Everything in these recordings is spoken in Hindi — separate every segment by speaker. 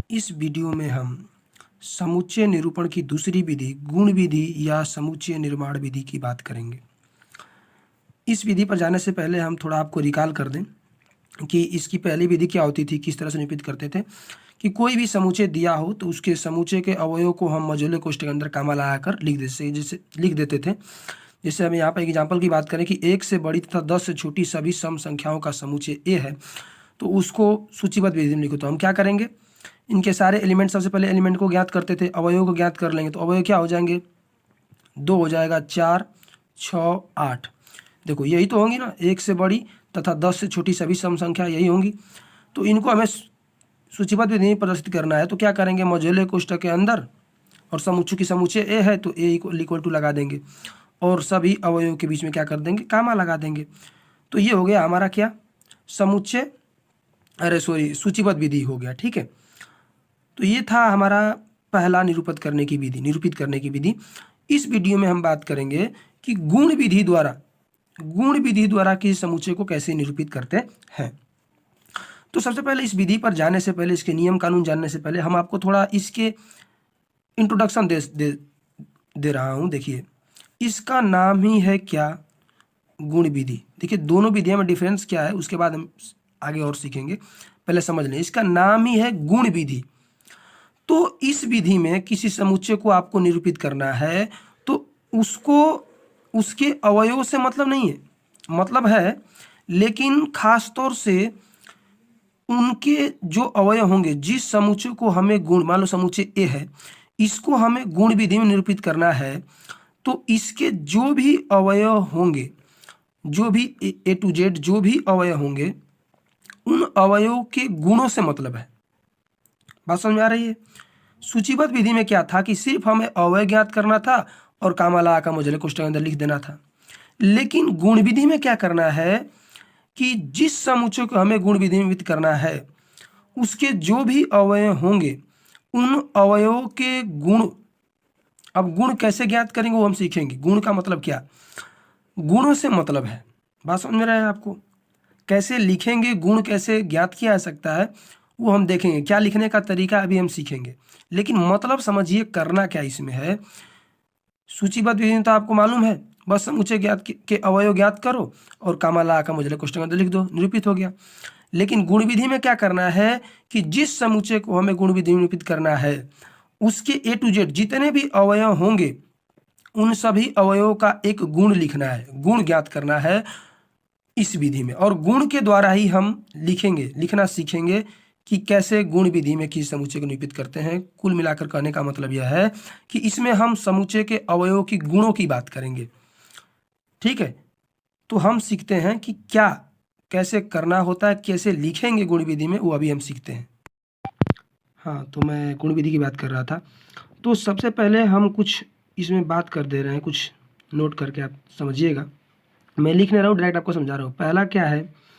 Speaker 1: इस वीडियो में हम समुच्चय निरूपण की दूसरी विधि गुण विधि या समुच्चय निर्माण विधि की बात करेंगे। इस विधि पर जाने से पहले हम थोड़ा आपको रिकॉल कर दें कि इसकी पहली विधि क्या होती थी, किस तरह से निरूपित करते थे कि कोई भी समुच्चय दिया हो तो उसके समुच्चय के अवयवों को हम मझोले कोष्ठक के अंदर कामा लगाकर लिख देते थे। जैसे हम यहाँ पर एग्जाम्पल की बात करें कि 1 से बड़ी तथा 10 से छोटी सभी सम संख्याओं का समुच्चय ए है, तो उसको सूचीबद्ध विधि में लिखो। तो हम क्या करेंगे, इनके सारे एलिमेंट, सबसे पहले एलिमेंट को ज्ञात करते थे, अवयवों को ज्ञात कर लेंगे। तो अवयव क्या हो जाएंगे, 2 हो जाएगा, 4, 6, 8। देखो यही तो होंगी ना, 1 से बड़ी तथा 10 से छोटी सभी सम संख्या यही होंगी। तो इनको हमें सूचीबद्ध विधि में प्रदर्शित करना है। तो क्या करेंगे, मझोले कोष्ठक के अंदर और समुच्चय की समुच्चय ए है तो ए इक्वल टू लगा देंगे और सभी अवयवों के बीच में क्या कर देंगे, कामा लगा देंगे। तो ये हो गया हमारा क्या, समुच्चय, सूचीबद्ध विधि हो गया। ठीक है, तो ये था हमारा पहला निरूपित करने की विधि। इस वीडियो में हम बात करेंगे कि गुण विधि द्वारा किसी समुच्चय को कैसे निरूपित करते हैं। तो सबसे पहले इस विधि पर जाने से पहले, इसके नियम कानून जानने से पहले हम आपको थोड़ा इसके इंट्रोडक्शन दे रहा हूं। देखिए, इसका नाम ही है क्या, गुण विधि। देखिए दोनों विधियों में डिफरेंस क्या है उसके बाद हम आगे और सीखेंगे, पहले समझ लें। इसका नाम ही है गुण विधि। तो इस विधि में किसी समुच्चय को आपको निरूपित करना है तो उसको उसके अवयवों से मतलब नहीं है, मतलब है, लेकिन खास तौर से उनके जो अवयव होंगे, जिस समुच्चय को हमें गुण, मान लो समुच्चय ए है, इसको हमें गुण विधि में निरूपित करना है तो इसके जो भी अवयव होंगे, जो भी ए टू जेड जो भी अवयव होंगे, उन अवयवों के गुणों से मतलब है। बात समझ आ रही है। सूचीबद्ध विधि में क्या था कि सिर्फ हमें अवयव ज्ञात करना था और कामा लगा कर मझोले कोष्ठक के अंदर लिख देना था। लेकिन गुण विधि में क्या करना है कि जिस समुच्चय को हमें गुण विधि में करना है उसके जो भी अवयव होंगे, उन अवयवों के गुण, अब गुण कैसे ज्ञात करेंगे वो हम सीखेंगे। गुण का मतलब क्या, गुणों से मतलब है। बात समझ में रहा है आपको। कैसे लिखेंगे, गुण कैसे ज्ञात किया जा सकता है वो हम देखेंगे, क्या लिखने का तरीका अभी हम सीखेंगे। लेकिन मतलब समझिए करना क्या इसमें है। सूचीबद्ध विधि तो आपको मालूम है, बस समुच्चय ज्ञात के अवयव ज्ञात करो और कामा लगा कर मझोले कोष्ठक के अंदर लिख दो, निरूपित हो गया। लेकिन गुण विधि में क्या करना है कि जिस समुच्चय को हमें गुण विधि में निरूपित करना है उसके ए टू जेड जितने भी अवयव होंगे, उन सभी अवयवों का एक गुण लिखना है, गुण ज्ञात करना है इस विधि में। और गुण के द्वारा ही हम लिखना सीखेंगे कि कैसे गुण विधि में किसी समुच्चय को निरूपित करते हैं। कुल मिलाकर कहने का मतलब यह है कि इसमें हम समुच्चय के अवयवों की गुणों की बात करेंगे। ठीक है, तो हम सीखते हैं कि क्या कैसे करना होता है, कैसे लिखेंगे गुण विधि में, वो अभी हम सीखते हैं। हाँ, तो मैं गुण विधि की बात कर रहा था। तो सबसे पहले हम कुछ इसमें बात कर दे रहे हैं, कुछ नोट करके आप समझिएगा। मैं लिख नहीं रहा हूँ, डायरेक्ट आपको समझा रहा हूँ। पहला क्या है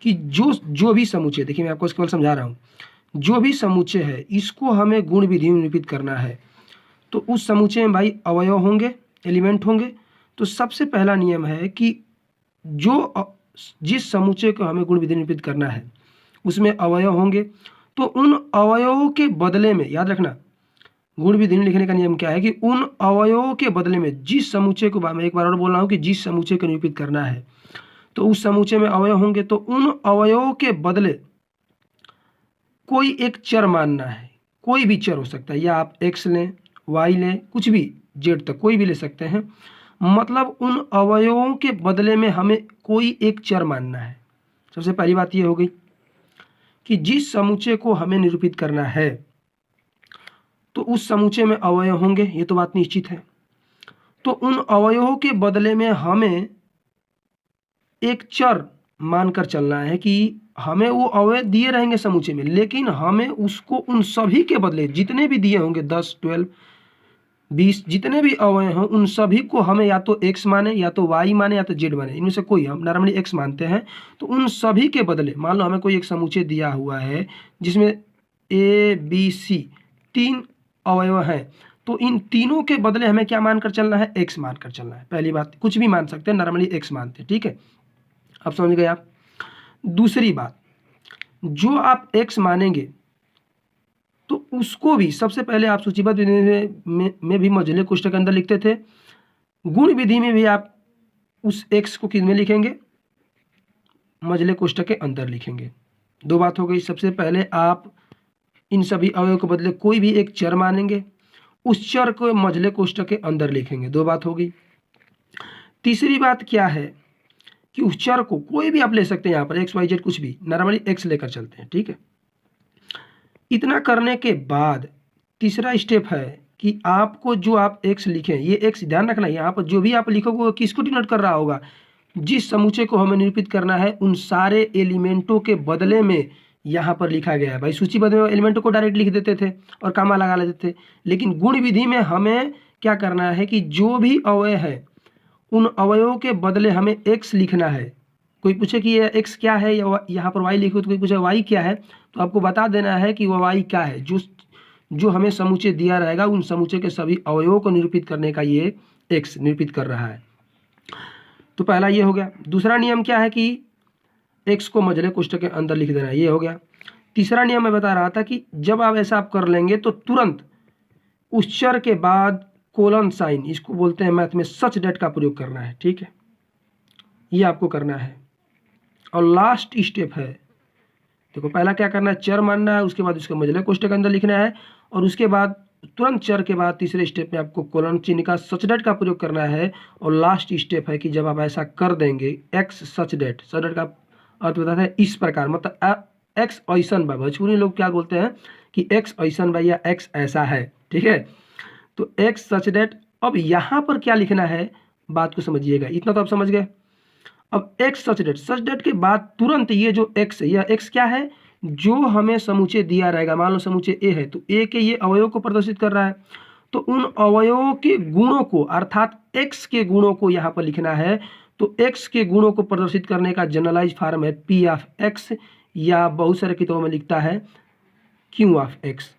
Speaker 1: कि जो भी समुच्चय, देखिए मैं आपको केवल समझा रहा हूँ, जो भी समुच्चय है इसको हमें गुण विधि में निरूपित करना है तो उस समुच्चय में भाई अवयव होंगे, एलिमेंट होंगे। तो सबसे पहला नियम है कि जिस समुच्चय को हमें गुण विधि में निरूपित करना है उसमें अवयव होंगे, तो उन अवयवों के बदले में, याद रखना गुण विधि में लिखने का नियम क्या है कि उन अवयवों के बदले में जिस समुच्चय को, मैं एक बार और बोल रहा हूँ कि जिस समुच्चय को निरूपित करना है तो उस समुच्चय में अवयव होंगे, तो उन अवयवों के बदले कोई एक चर मानना है। कोई भी चर हो सकता है, या आप x लें, y लें, कुछ भी, z तक कोई भी ले सकते हैं। मतलब उन अवयवों के बदले में हमें कोई एक चर मानना है। सबसे पहली बात यह हो गई कि जिस समुच्चय को हमें निरूपित करना है तो उस समुच्चय में अवयव होंगे, ये तो बात निश्चित है। तो उन अवयवों के बदले में हमें एक चर मानकर चलना है कि हमें वो अवयव दिए रहेंगे समुच्चय में, लेकिन हमें उसको उन सभी के बदले, जितने भी दिए होंगे 10, 12, 20 जितने भी अवयव हों, उन सभी को हमें या तो x माने, या तो y माने, या तो z माने, इनमें से कोई, हम नॉर्मली x मानते हैं। तो उन सभी के बदले, मान लो हमें कोई एक समुच्चय दिया हुआ है जिसमें a b c 3 अवयव हैं, तो इन तीनों के बदले हमें क्या मानकर चलना है, x मानकर चलना है। पहली बात, कुछ भी मान सकते हैं, नॉर्मली x मानते हैं। ठीक है, अब समझ गए आप। दूसरी बात, जो आप x मानेंगे उसको भी सबसे पहले आप सूचीबद्ध विधि में भी मझले कोष्ठक के अंदर लिखते थे। गुण विधि में भी आप उस x को किस में लिखेंगे, मझले कोष्ठक के अंदर लिखेंगे। दो बात हो गई। सबसे पहले आप इन सभी अवयव के बदले कोई भी एक चर मानेंगे, उस चर को मझले कोष्ठक के अंदर लिखेंगे। दो बात हो गई। तीसरी बात क्या है कि उस चर को कोई भी आप ले सकते हैं, यहाँ पर एक्स वाई जेड कुछ भी, नॉर्मली एक्स लेकर चलते हैं, ठीक है। इतना करने के बाद तीसरा स्टेप है कि आपको जो आप एक्स लिखें, ये एक्स ध्यान रखना, यहाँ पर जो भी आप लिखोगे वो किसको डिनोट कर रहा होगा, जिस समुच्चय को हमें निरूपित करना है उन सारे एलिमेंटों के बदले में यहाँ पर लिखा गया है। भाई सूचीबद्ध में एलिमेंटों को डायरेक्ट लिख देते थे और कामा लगा लेते थे, लेकिन गुण विधि में हमें क्या करना है कि जो भी अवयव है उन अवयवों के बदले हमें एक्स लिखना है। कोई पूछे कि ये एक्स क्या है या यहाँ पर वाई लिखो, तो कोई पूछे वाई क्या है, तो आपको बता देना है कि वह वाई क्या है। जो हमें समुच्चय दिया रहेगा उन समुच्चय के सभी अवयवों को निरूपित करने का ये एक्स निरूपित कर रहा है। तो पहला ये हो गया। दूसरा नियम क्या है कि एक्स को मझले कोष्ठक के अंदर लिख देना, ये हो गया। तीसरा नियम मैं बता रहा था कि जब आप ऐसा आप कर लेंगे तो तुरंत उस चर के बाद कोलन साइन, इसको बोलते हैं मैथ में सच डेट का प्रयोग करना है, ठीक है, ये आपको करना है। और लास्ट स्टेप है, देखो पहला क्या करना है, चर मानना है, उसके बाद उसके मझले कोष्ठक के अंदर लिखना है, और उसके बाद तुरंत चर के बाद तीसरे स्टेप में आपको कोलन चिन्ह का सच डेट का प्रयोग करना है। और लास्ट स्टेप है कि जब आप ऐसा कर देंगे, एक्स सच डेट का अर्थ बताता है इस प्रकार, मतलब एक्स ऐसन बा, भोजपुरी लोग क्या बोलते हैं कि एक्स ऐसन बा या एक्स ऐसा है, ठीक है। तो एक्स सच डेट, अब यहाँ पर क्या लिखना है बात को समझिएगा, इतना तो आप समझ गए। अब एक्स सच डेट के बाद तुरंत ये जो एक्स है, यह एक्स क्या है, जो हमें समुच्चय दिया रहेगा। मान लो समुच्चय ए है, तो ए के ये अवयव को प्रदर्शित कर रहा है, तो उन अवयवों के गुणों को अर्थात एक्स के गुणों को यहाँ पर लिखना है। तो एक्स के गुणों को प्रदर्शित करने का जनरलाइज फॉर्म है पी ऑफ एक्स, या बहुत सारे किताबों में लिखता है क्यू ऑफ एक्स।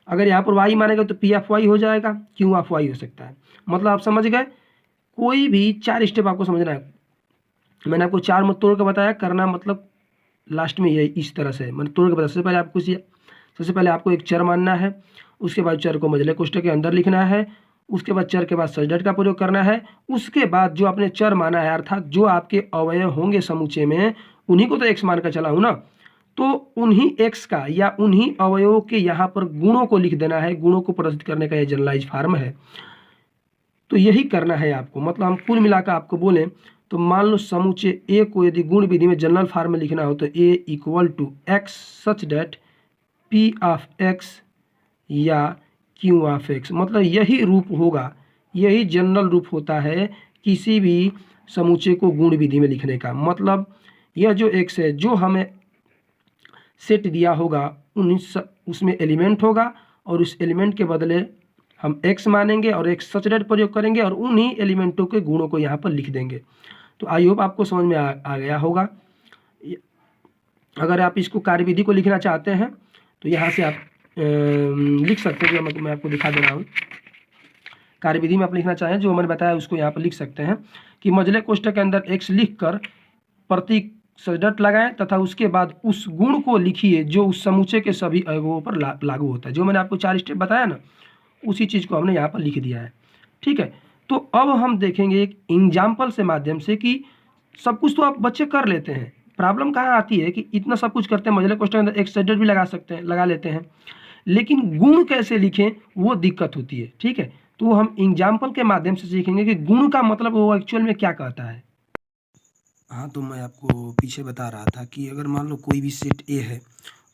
Speaker 1: अगर यहाँ पर वाई मानेगा तो पी ऑफ वाई हो जाएगा, क्यू ऑफ वाई हो सकता है। मतलब आप समझ गए, कोई भी चार स्टेप आपको समझना है। मैंने आपको चार मत तोड़ के बताया, करना मतलब लास्ट में ये इस तरह से मैंने तोड़ के बताया। सबसे पहले आपको एक चर मानना है, उसके बाद चर को मझले कोष्ठक के अंदर लिखना है, उसके बाद चर के बाद सच डेट का प्रयोग करना है, उसके बाद जो आपने चर माना है अर्थात जो आपके अवयव होंगे समुच्चय में उन्हीं को तो एक्स मान कर चला हूँ ना, तो उन्हीं एक्स का या उन्हीं अवयवों के यहाँ पर गुणों को लिख देना है। गुणों को प्रदर्शित करने का यह जनरलाइज फॉर्म है। तो यही करना है आपको। मतलब हम कुल मिलाकर आपको बोलें तो मान लो समुच्चय ए को यदि गुण विधि में जनरल फॉर्म में लिखना हो तो a equal to x such that p of x या क्यू ऑफ एक्स, मतलब यही रूप होगा, यही जनरल रूप होता है किसी भी समुच्चय को गुण विधि में लिखने का। मतलब यह जो एक्स है जो हमें सेट दिया होगा उसमें एलिमेंट होगा, और उस एलिमेंट के बदले हम एक्स मानेंगे और एक सच डेट प्रयोग करेंगे और उन्हीं एलिमेंटों के गुणों को यहाँ पर लिख देंगे। तो आई होप आपको समझ में आ गया होगा। अगर आप इसको कार्यविधि को लिखना चाहते हैं तो यहाँ से आप लिख सकते हैं, जो मैं आपको दिखा दे रहा हूँ। कार्यविधि में आप लिखना चाहें जो मैंने बताया उसको यहाँ पर लिख सकते हैं कि मझले कोष्ठक के अंदर एक्स लिख कर प्रतीक सच डेट लगाएं तथा उसके बाद उस गुण को लिखिए जो उस समुच्चय के सभी अवयवों पर लागू होता है। जो मैंने आपको चार स्टेप बताया ना, उसी चीज़ को हमने यहाँ पर लिख दिया है, ठीक है। तो अब हम देखेंगे एक एग्जाम्पल से माध्यम से कि सब कुछ तो आप बच्चे कर लेते हैं, प्रॉब्लम कहाँ आती है कि इतना सब कुछ करते हैं, मझले कोष्ठक के अंदर एक सच डेट भी लगा लेते हैं, लेकिन गुण कैसे लिखें वो दिक्कत होती है, ठीक है। तो हम एग्जाम्पल के माध्यम से सीखेंगे कि गुण का मतलब वो एक्चुअल में क्या कहता है। हाँ, तो मैं आपको पीछे बता रहा था कि अगर मान लो कोई भी सेट ए है,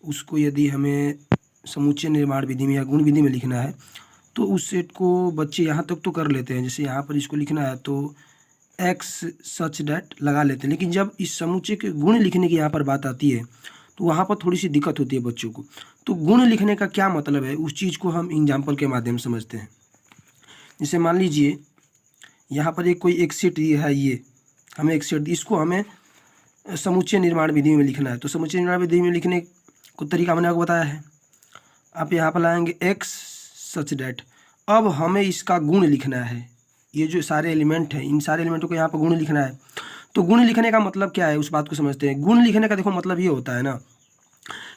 Speaker 1: उसको यदि हमें समुच्चय निर्माण विधि में या गुण विधि में लिखना है तो उस सेट को बच्चे यहाँ तक तो कर लेते हैं। जैसे यहाँ पर इसको लिखना है तो एक्स सच डेट लगा लेते हैं, लेकिन जब इस समुच्चय के गुण लिखने की यहाँ पर बात आती है तो वहाँ पर थोड़ी सी दिक्कत होती है बच्चों को। तो गुण लिखने का क्या मतलब है उस चीज़ को हम एग्जाम्पल के माध्यम से समझते हैं। जैसे मान लीजिए यहाँ पर कोई एक सेट है, ये हमें एक सेट, इसको हमें समुच्चय निर्माण विधि में लिखना है। तो समुच्चय निर्माण विधि में लिखने को तरीका मैंने आपको बताया है। आप यहाँ पर लाएंगे एक्स सच डेट, अब हमें इसका गुण लिखना है। ये जो सारे एलिमेंट हैं इन सारे एलिमेंटों को यहाँ पर गुण लिखना है। तो गुण लिखने का मतलब क्या है उस बात को समझते हैं। गुण लिखने का देखो मतलब ये होता है ना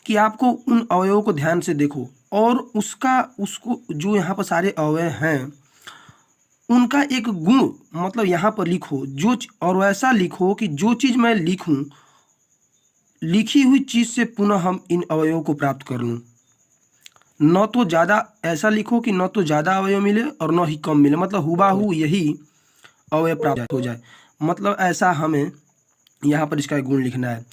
Speaker 1: कि आपको उन अवयवों को ध्यान से देखो और उसको जो यहाँ पर सारे अवयव हैं उनका एक गुण मतलब यहाँ पर लिखो और वैसा लिखो कि जो चीज़ मैं लिखूं लिखी हुई चीज़ से पुनः हम इन अवयवों को प्राप्त कर लूँ। न तो ज़्यादा, ऐसा लिखो कि न तो ज़्यादा अवयव मिले और न ही कम मिले, मतलब हुबहू यही अवयव प्राप्त हो जाए। मतलब ऐसा हमें यहाँ पर इसका एक गुण लिखना है।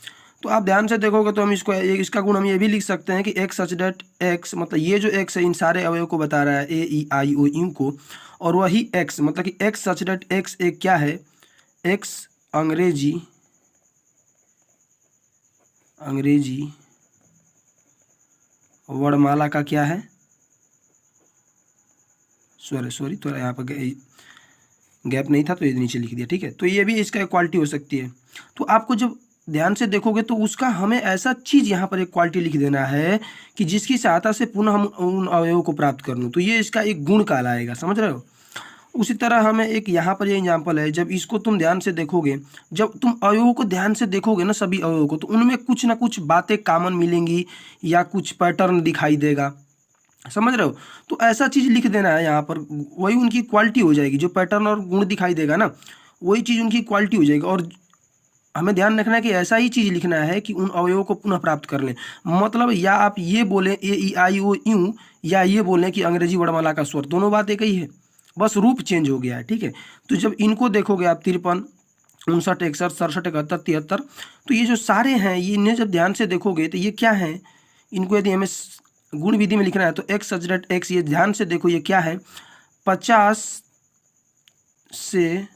Speaker 1: तो आप ध्यान से देखोगे तो हम इसका गुण हम ये भी लिख सकते हैं कि एक्स सच डेट एक्स, मतलब ये जो एक्स है इन सारे अवयव को बता रहा है, ए ई आई ओ यू को, और वही एक्स मतलब कि एक्स सच डेट एक्स एक क्या है, एक्स अंग्रेजी वर्णमाला का क्या है, सॉरी थोड़ा यहाँ पर गैप नहीं था तो ये नीचे लिख दिया, ठीक है। तो ये भी इसका एक क्वालिटी हो सकती है। तो आपको जब ध्यान से देखोगे तो उसका हमें ऐसा चीज़ यहाँ पर एक क्वालिटी लिख देना है कि जिसकी सहायता से पुनः हम उन अवयवों को प्राप्त कर लूँ, तो ये इसका एक गुण कहलाएगा, समझ रहे हो। उसी तरह हमें एक यहाँ पर ये एग्जाम्पल है, जब इसको तुम ध्यान से देखोगे, जब तुम अवयवों को ध्यान से देखोगे ना, सभी अवयवों को, तो उनमें कुछ ना कुछ बातें कॉमन मिलेंगी या कुछ पैटर्न दिखाई देगा, समझ रहे हो। तो ऐसा चीज़ लिख देना है यहाँ पर, वही उनकी क्वालिटी हो जाएगी। जो पैटर्न और गुण दिखाई देगा ना, वही चीज़ उनकी क्वालिटी हो जाएगी। और हमें ध्यान रखना है कि ऐसा ही चीज़ लिखना है कि उन अवयवों को पुनः प्राप्त कर लें। मतलब या आप ये बोलें ए ई आई ओ यू, या ये बोलें कि अंग्रेजी वर्णमाला का स्वर, दोनों बात एक ही है, बस रूप चेंज हो गया है, ठीक है। तो जब इनको देखोगे आप 53, 59, 61, 67, 71, 73, तो ये जो सारे हैं, ये इन्हें जब ध्यान से देखोगे तो ये क्या है, इनको यदि हमें गुण विधि में लिखना है तो एक्स सच डेट एक्स, ये ध्यान से देखो, ये क्या है, 50 से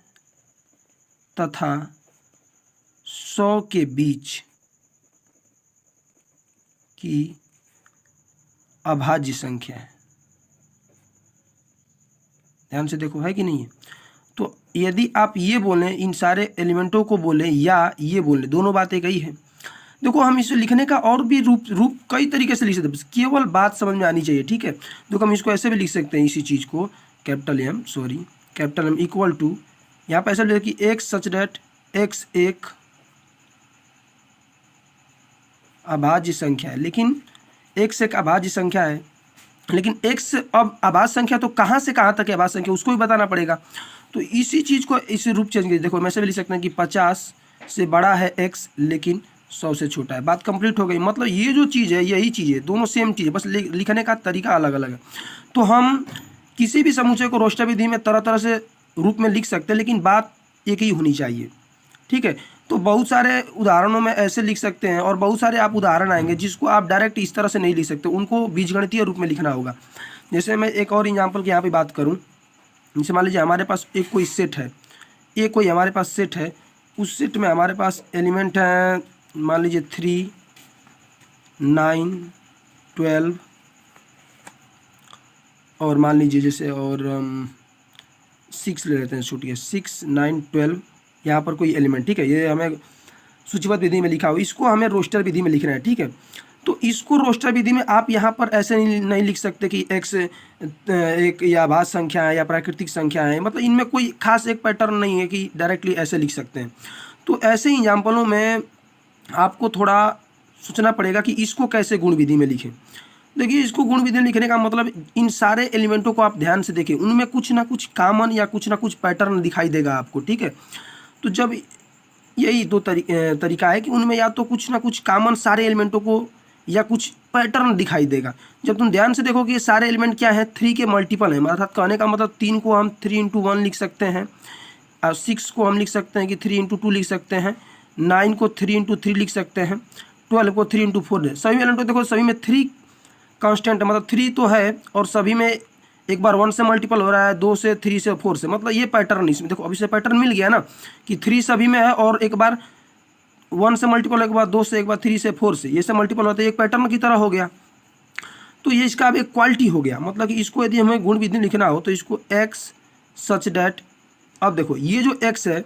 Speaker 1: तथा 100 के बीच की अभाज्य संख्या है। ध्यान से देखो, है कि नहीं है। तो यदि आप ये बोलें, इन सारे एलिमेंटों को बोलें, या ये बोलें, दोनों बातें कही है। देखो हम इसे लिखने का और भी रूप कई तरीके से लिख सकते हैं, केवल बात समझ में आनी चाहिए, ठीक है। देखो हम इसको ऐसे भी लिख सकते हैं, इसी चीज़ को कैपिटल एम इक्वल टू, यहाँ पर ऐसा लिखा कि एक्स सच डेट एक्स एक अभाज्य संख्या है, लेकिन एक्स एक अभाज्य संख्या है, लेकिन एक्स अब अभाज्य संख्या तो कहाँ से कहाँ तक है अभाज्य संख्या, उसको भी बताना पड़ेगा। तो इसी चीज़ को इसी रूप चेंज कर, देखो मैं ऐसे भी लिख सकते हैं कि 50 से बड़ा है एक्स लेकिन 100 से छोटा है। बात कंप्लीट हो गई। मतलब ये जो चीज़ है यही चीज़ है, दोनों सेम चीज़ है, बस लिखने का तरीका अलग अलग है। तो हम किसी भी समुच्चय को रोस्टर विधि में तरह तरह से रूप में लिख सकते हैं, लेकिन बात एक ही होनी चाहिए, ठीक है। तो बहुत सारे उदाहरणों में ऐसे लिख सकते हैं, और बहुत सारे आप उदाहरण आएंगे जिसको आप डायरेक्ट इस तरह से नहीं लिख सकते, उनको बीजगणितीय रूप में लिखना होगा। जैसे मैं एक और एग्जाम्पल की यहाँ पे बात करूँ, जैसे मान लीजिए हमारे पास एक कोई सेट है, ये कोई हमारे पास सेट है, उस सेट में हमारे पास एलिमेंट हैं, मान लीजिए 3, 9, 12, और मान लीजिए जैसे और 6 ले लेते हैं, छूटिए 6, 9, 12, यहाँ पर कोई एलिमेंट, ठीक है। ये हमें सूचीबद्ध विधि में लिखा हो, इसको हमें रोस्टर विधि में लिखना है, ठीक है। तो इसको रोस्टर विधि में आप यहाँ पर ऐसे नहीं लिख सकते कि एक्स एक या भाज्य संख्या है या प्राकृतिक संख्या है, मतलब इनमें कोई खास एक पैटर्न नहीं है कि डायरेक्टली ऐसे लिख सकते हैं। तो ऐसे ही एग्जाम्पलों में आपको थोड़ा सोचना पड़ेगा कि इसको कैसे गुण विधि में लिखें। देखिए इसको गुण विधि में लिखने का मतलब, इन सारे एलिमेंटों को आप ध्यान से देखें, उनमें कुछ ना कुछ कॉमन या कुछ ना कुछ पैटर्न दिखाई देगा आपको, ठीक है। तो जब यही दो तरीका है कि उनमें या तो कुछ ना कुछ कॉमन सारे एलिमेंटों को या कुछ पैटर्न दिखाई देगा। जब तुम ध्यान से देखो कि ये सारे एलिमेंट क्या है, 3 के मल्टीपल है, अर्थात कहने का मतलब 3 को हम 3 × 1 लिख सकते हैं, और 6 को हम लिख सकते हैं कि 3 × 2 लिख सकते हैं, 9 को 3 × 3 लिख सकते हैं, 12 को 3 × 4 है। सभी एलिमेंट देखो, सभी में 3 कांस्टेंट है, मतलब 3 तो है, और सभी में एक बार 1 से मल्टीपल हो रहा है, 2 से, 3 से, 4 से, मतलब ये पैटर्न इसमें देखो, अभी से पैटर्न मिल गया ना कि 3 सभी में है, और एक बार 1 से मल्टीपल, एक बार 2 से, एक बार 3 से, 4 से, ये से मल्टीपल होता है, एक पैटर्न की तरह हो गया। तो ये इसका अब एक क्वालिटी हो गया। मतलब कि इसको यदि हमें गुण विधि लिखना हो तो इसको एक्स सच डेट, अब देखो ये जो एक्स है,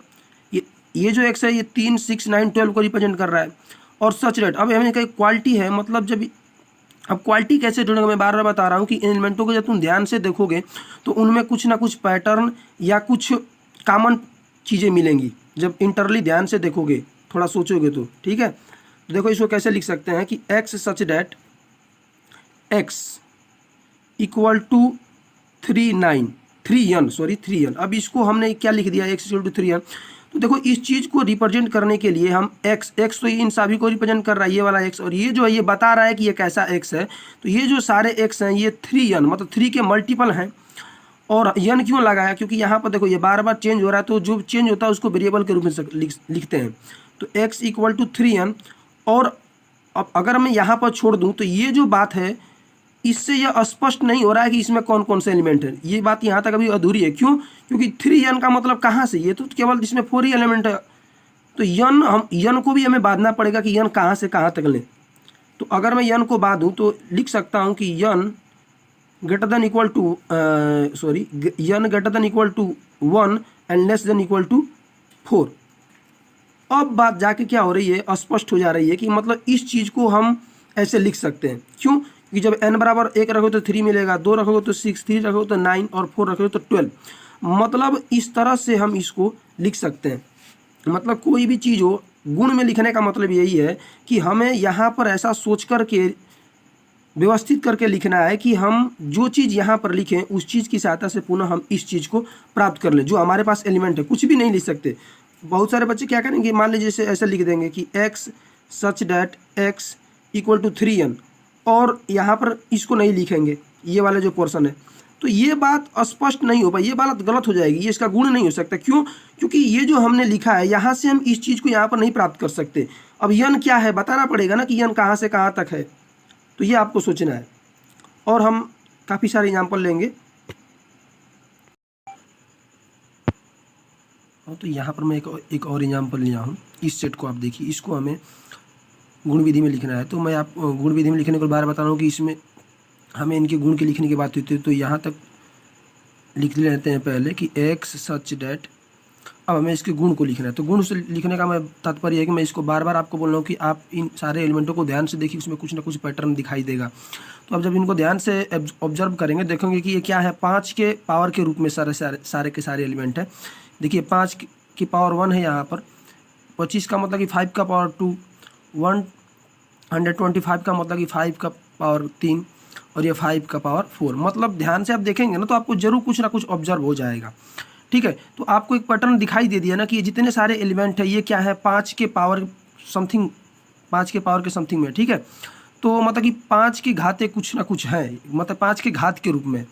Speaker 1: ये जो एक्स है, ये 3, 6, 9, 12 को रिप्रेजेंट कर रहा है, और सच डेट, अब हमें कहीं क्वालिटी है, मतलब जब अब क्वालिटी कैसे ढूंढेंगे, मैं बार बार बता रहा हूँ कि इन एलिमेंटों को जब तुम ध्यान से देखोगे तो उनमें कुछ ना कुछ पैटर्न या कुछ कॉमन चीज़ें मिलेंगी, जब इंटरली ध्यान से देखोगे, थोड़ा सोचोगे तो, ठीक है। तो देखो इसको कैसे लिख सकते हैं कि X such that X equal to 3n। अब इसको हमने क्या लिख दिया, x इक्वल टू 3n। तो देखो इस चीज़ को रिप्रेजेंट करने के लिए हम x तो इन सभी को रिप्रेजेंट कर रहा है, ये वाला x, और ये जो है ये बता रहा है कि ये कैसा x है। तो ये जो सारे x हैं ये 3n मतलब 3 के मल्टीपल हैं। और n क्यों लगाया, क्योंकि यहाँ पर देखो ये बार बार चेंज हो रहा है, तो जो चेंज होता है उसको वेरिएबल के रूप में लिखते हैं। तो x इक्वल टू 3n। और अब अगर मैं यहाँ पर छोड़ दूँ तो ये जो बात है इससे यह स्पष्ट नहीं हो रहा है कि इसमें कौन कौन से एलिमेंट है। ये बात यहाँ तक अभी अधूरी है। क्यों, क्योंकि 3n का मतलब कहाँ से, ये तो केवल इसमें 4 ही एलिमेंट है। तो n को भी हमें बांधना पड़ेगा कि n कहाँ से कहाँ तक लें। तो अगर मैं n को बांधूँ तो लिख सकता हूँ कि n greater than equal to n greater than equal to 1 and less than equal to 4। अब बात जाके क्या हो रही है, स्पष्ट हो जा रही है कि मतलब इस चीज़ को हम ऐसे लिख सकते हैं। क्यों, कि जब n बराबर 1 रखोगे तो 3 मिलेगा, 2 रखोगे तो 6, 3 रखोगे तो 9 और 4 रखोगे तो 12। मतलब इस तरह से हम इसको लिख सकते हैं। मतलब कोई भी चीज़ हो, गुण में लिखने का मतलब यही है कि हमें यहाँ पर ऐसा सोच करके व्यवस्थित करके लिखना है कि हम जो चीज़ यहाँ पर लिखें उस चीज़ की सहायता से पुनः हम इस चीज़ को प्राप्त कर लें जो हमारे पास एलिमेंट है। कुछ भी नहीं लिख सकते। बहुत सारे बच्चे क्या करेंगे, मान लीजिए जैसे ऐसे लिख देंगे कि x such that x equal to 3n, और यहाँ पर इसको नहीं लिखेंगे, ये वाला जो पोर्शन है। तो ये बात स्पष्ट नहीं हो पाई, ये बात गलत हो जाएगी, ये इसका गुण नहीं हो सकता। क्यों, क्योंकि ये जो हमने लिखा है यहाँ से हम इस चीज़ को यहाँ पर नहीं प्राप्त कर सकते। अब n क्या है बताना पड़ेगा ना कि n कहाँ से कहाँ तक है। तो ये आपको सोचना है। और हम काफ़ी सारे एग्जाम्पल लेंगे। तो यहाँ पर मैं एक और एग्जाम्पल लिया हूँ। इस सेट को आप देखिए, इसको हमें गुण विधि में लिखना है। तो मैं आप गुण विधि में लिखने को बार बता रहा हूँ कि इसमें हमें इनके गुण की लिखने की बात होती है। तो यहाँ तक लिख लेते हैं पहले कि x सच डैट। अब हमें इसके गुण को लिखना है। तो गुण से लिखने का मैं तात्पर्य है कि मैं इसको बार बार आपको बोल रहा हूँ कि आप इन सारे एलिमेंटों को ध्यान से देखिए, उसमें कुछ ना कुछ पैटर्न दिखाई देगा। तो अब जब इनको ध्यान से ऑब्जर्व करेंगे देखेंगे कि ये क्या है, 5 के पावर के रूप में सारे के सारे एलिमेंट है। देखिए 5 की पावर 1 है यहाँ पर, 25 का मतलब कि 5 का पावर 2, 125 का मतलब कि 5 का पावर 3, और ये 5 का पावर 4। मतलब ध्यान से आप देखेंगे ना तो आपको जरूर कुछ ना कुछ ऑब्जर्व हो जाएगा। ठीक है, तो आपको एक पैटर्न दिखाई दे दिया ना कि ये जितने सारे एलिमेंट है ये क्या है, 5 के पावर समथिंग, 5 के पावर के समथिंग में। ठीक है, तो मतलब कि 5 की घातें कुछ ना कुछ है, मतलब 5 के घात के रूप में।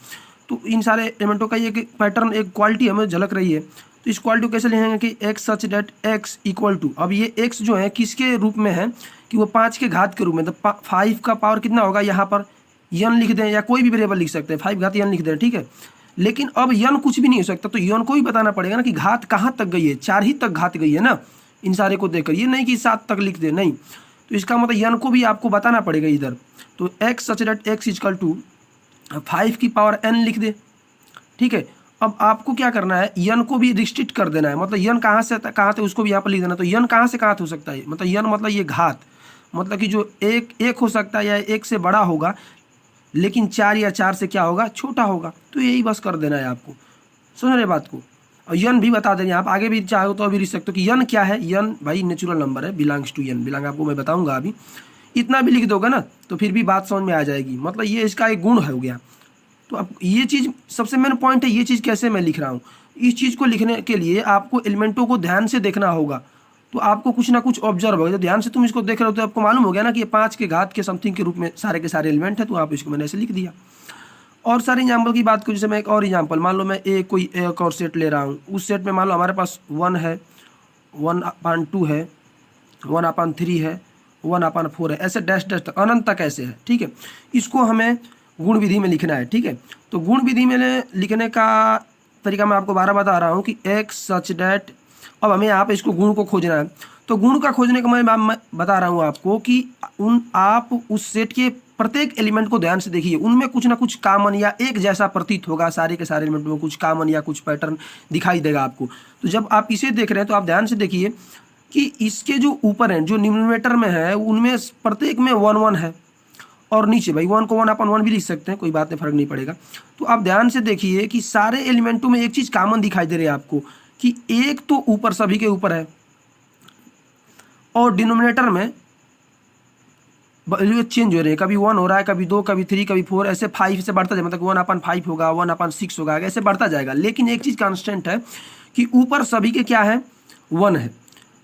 Speaker 1: तो इन सारे एलिमेंटों का ये पैटर्न, एक क्वालिटी हमें झलक रही है। तो इस क्वालिटी को कैसे लिखेंगे कि x such that x equal to, अब ये x जो है किसके रूप में है कि वो 5 के घात के रूप में। तो 5 का पावर कितना होगा, यहाँ पर n लिख दें या कोई भी वेरिएबल लिख सकते हैं, 5 घात n लिख दें। ठीक है, लेकिन अब n कुछ भी नहीं हो सकता, तो n को भी बताना पड़ेगा ना कि घात कहाँ तक गई है, 4 ही तक घात गई है ना इन सारे को देखकर, ये नहीं कि 7 तक लिख दे, नहीं। तो इसका मतलब n को भी आपको बताना पड़ेगा इधर। तो x such that x equal to 5 की पावर n लिख दे। ठीक है, अब आपको क्या करना है, n को भी रिस्ट्रिक्ट कर देना है। मतलब n कहाँ से कहाँ थे उसको भी यहाँ पर लिख देना। तो n कहाँ से कहाँ हो सकता है, मतलब n मतलब ये घात, मतलब कि जो एक हो सकता है या 1 से बड़ा होगा, लेकिन 4 या 4 से क्या होगा, छोटा होगा। तो यही बस कर देना है आपको, सुन रहे बात को। और n भी बता देंगे, आप आगे भी चाहो तो अभी लिख सकते हो कि n क्या है। n भाई नेचुरल नंबर है, बिलोंग्स टू n, बिलोंग आपको मैं बताऊंगा अभी। इतना भी लिख दोगे ना तो फिर भी बात समझ में आ जाएगी, मतलब ये इसका एक गुण हो गया। तो अब ये चीज़ सबसे मेन पॉइंट है, ये चीज़ कैसे मैं लिख रहा हूँ। इस चीज़ को लिखने के लिए आपको एलिमेंटों को ध्यान से देखना होगा। तो आपको कुछ ना कुछ ऑब्जर्व होगा, जब ध्यान से तुम इसको देख रहे हो तो आपको मालूम हो गया ना कि ये 5 के घात के समथिंग के रूप में सारे के सारे एलिमेंट है। तो आप इसको मैंने ऐसे लिख दिया। और सारे एग्जाम्पल की बात करूँ, जैसे मैं एक और एग्जाम्पल, मान लो मैं एक और सेट ले रहा हूँ। उस सेट में मान लो हमारे पास 1 है, 1/2 है, 1/3 है, 1/4 है, ऐसे डैश डैश तक अनंत तक ऐसे है। ठीक है, इसको हमें गुण विधि में लिखना है। ठीक है, तो गुण विधि में लिखने का तरीका मैं आपको 12 बता रहा हूँ कि x सच डैट। अब हमें यहाँ पे इसको गुण को खोजना है। तो गुण का खोजने का मैं बता रहा हूँ आपको कि आप उस सेट के प्रत्येक एलिमेंट को ध्यान से देखिए, उनमें कुछ ना कुछ कॉमन या एक जैसा प्रतीत होगा। सारे के सारे एलिमेंट में कुछ कॉमन या कुछ पैटर्न दिखाई देगा आपको। तो जब आप इसे देख रहे हैं तो आप ध्यान से देखिए कि इसके जो ऊपर हैं, जो न्यूमरेटर में है, उनमें प्रत्येक में 1 1 है, और नीचे भाई 1 को 1/1 भी लिख सकते हैं, कोई बात नहीं, फर्क नहीं पड़ेगा। तो आप ध्यान से देखिए कि सारे एलिमेंटों में एक चीज़ कॉमन दिखाई दे रही है आपको कि एक तो ऊपर, सभी के ऊपर है, और डिनोमिनेटर में वैल्यू चेंज हो रही है, कभी 1 हो रहा है, कभी 2, कभी 3, कभी 4, ऐसे 5 से बढ़ता जाएगा, मतलब 1/5 होगा, 1/6 होगा, ऐसे बढ़ता जाएगा। लेकिन एक चीज़ कांस्टेंट है कि ऊपर सभी के क्या है, 1 है।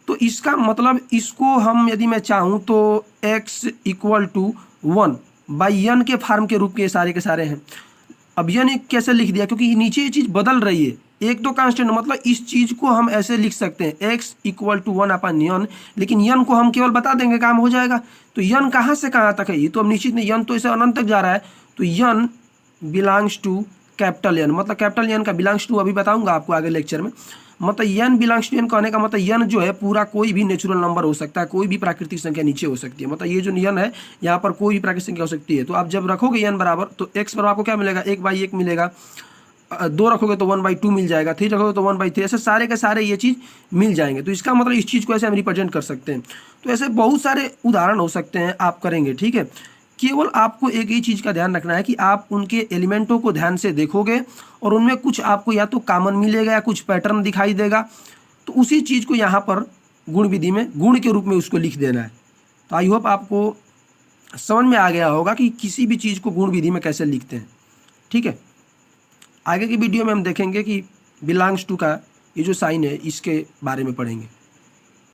Speaker 1: तो इसका मतलब इसको हम यदि मैं चाहूँ तो x = 1 बाई n के फॉर्म के रूप के सारे हैं। अब n कैसे लिख दिया, क्योंकि नीचे ये चीज़ बदल रही है, एक तो कांस्टेंट, मतलब इस चीज़ को हम ऐसे लिख सकते हैं x = 1/n, लेकिन n को हम केवल बता देंगे, काम हो जाएगा। तो n कहाँ से कहाँ तक है, ये तो हम निश्चित नहीं, n तो इसे अनंत तक जा रहा है, तो n belongs to capital N, मतलब कैपिटल N का बिलोंग्स टू अभी बताऊंगा आपको आगे लेक्चर में। मतलब n बिलोंग्स टू n कहने का मतलब n जो है पूरा कोई भी नेचुरल नंबर हो सकता है, कोई भी प्राकृतिक संख्या नीचे हो सकती है, मतलब ये जो n है यहाँ पर कोई भी प्राकृतिक संख्या हो सकती है। तो आप जब रखोगे n बराबर, तो x बराबर आपको क्या मिलेगा, 1/1 मिलेगा, 2 रखोगे तो 1/2 मिल जाएगा, 3 रखोगे तो 1/3, ऐसे सारे के सारे ये चीज़ मिल जाएंगे। तो इसका मतलब इस चीज़ को ऐसे हम रिप्रेजेंट कर सकते हैं। तो ऐसे बहुत सारे उदाहरण हो सकते हैं, आप करेंगे, ठीक है। केवल आपको एक ही चीज़ का ध्यान रखना है कि आप उनके एलिमेंटों को ध्यान से देखोगे और उनमें कुछ आपको या तो कॉमन मिलेगा या कुछ पैटर्न दिखाई देगा, तो उसी चीज़ को यहाँ पर गुण विधि में गुण के रूप में उसको लिख देना है। तो आई होप आपको समझ में आ गया होगा कि किसी भी चीज़ को गुण विधि में कैसे लिखते हैं, ठीक है। आगे की वीडियो में हम देखेंगे कि बिलोंग्स टू का ये जो साइन है इसके बारे में पढ़ेंगे।